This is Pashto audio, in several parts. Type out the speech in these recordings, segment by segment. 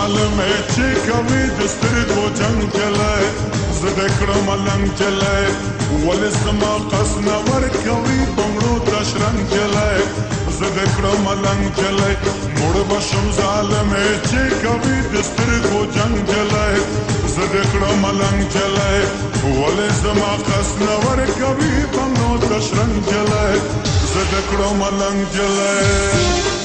ظالمې چې کوي د سترګو جنګ چلی زه دې کړم ملنګ چلی ولې زما قص نه ورکوي بنګړو ته شرنګ چلی زه دې کړم ملنګ چلی مړ به شم ظالمې چې کوي د سترګو جنګ چلی زه دې کړم ملنګ چلی ولې زما قص نه ورکوي بنګړو ته شرنګ چلی زه دې کړم ملنګ چلی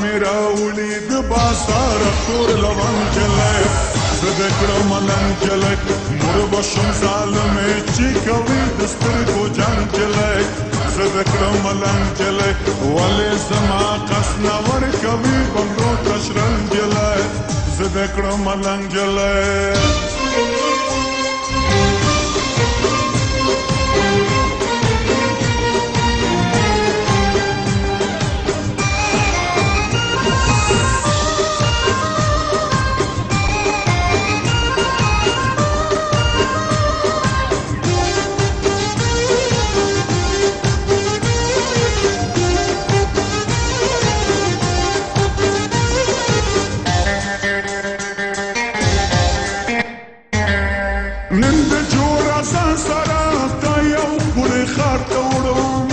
میرا ولید بازار تور لوان چلی زه دې کړم ملنګ چلی مړ به شم ظالمې چې کوي د سترګو جنګ چلی زه دې کړم ملنګ چلی ولې زما قص نه ورکوي بنګړو ته شرنګ چلی زه دې کړم ملنګ چلی نن د جوړه ځان سره تا یو ښکلی ښار ته وړم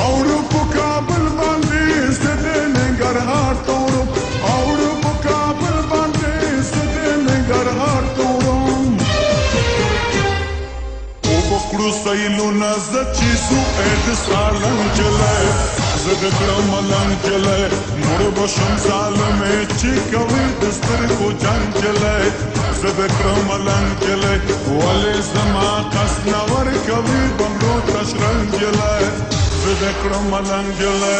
اوړو په کابل باندې زه د ننګرهار ته وړم اوړو په کابل باندې زه د ننګرهار ته وړم اوبه کړو سیلونه زه چې ځو ای د سالنګ چلی زه دې کړم ملنګ چلی مړ به شم ظالمې چې کوي د سترګو جنګ چلی زه دې کړم ملنګ چلی ولې زما قص نه ورکوي بنګړو ته شرنګ چلی زه دې کړم ملنګ چلی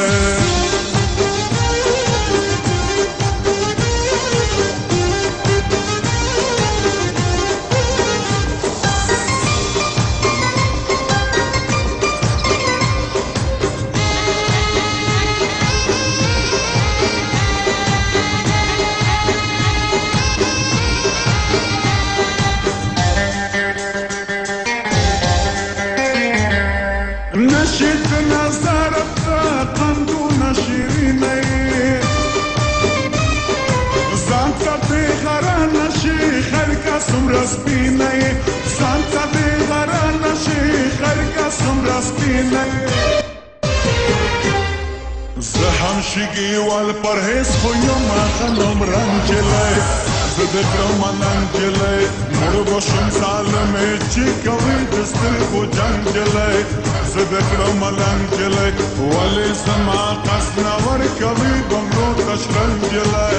نشید نظرت قندونه شیرینه ځان ته دې غره نشي خلکه څومره سپینه ځان ته دې غره نشي خلکه څومره سپینه زه هم شګي وال پرهیز خو یم خنوم رنګ چلی زه دې کړم ملنګ چلی مړ به شم ظالمې چې کوي د سترګو جنګ چلی زه دې کړم ملنګ چلی ولې زما قص نه ورکوي بنګړو ته شرنګ چلی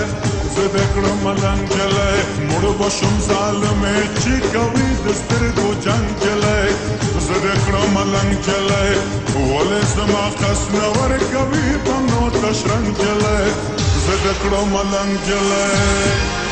زه دې کړم ملنګ چلی مړ به شم ظالمې چې کوي د سترګو جنګ چلی زه دې کړم ملنګ چلی ولې زما قص نه ورکوي بنګړو ته شرنګ چلی زه دې کړم ملنګ چلی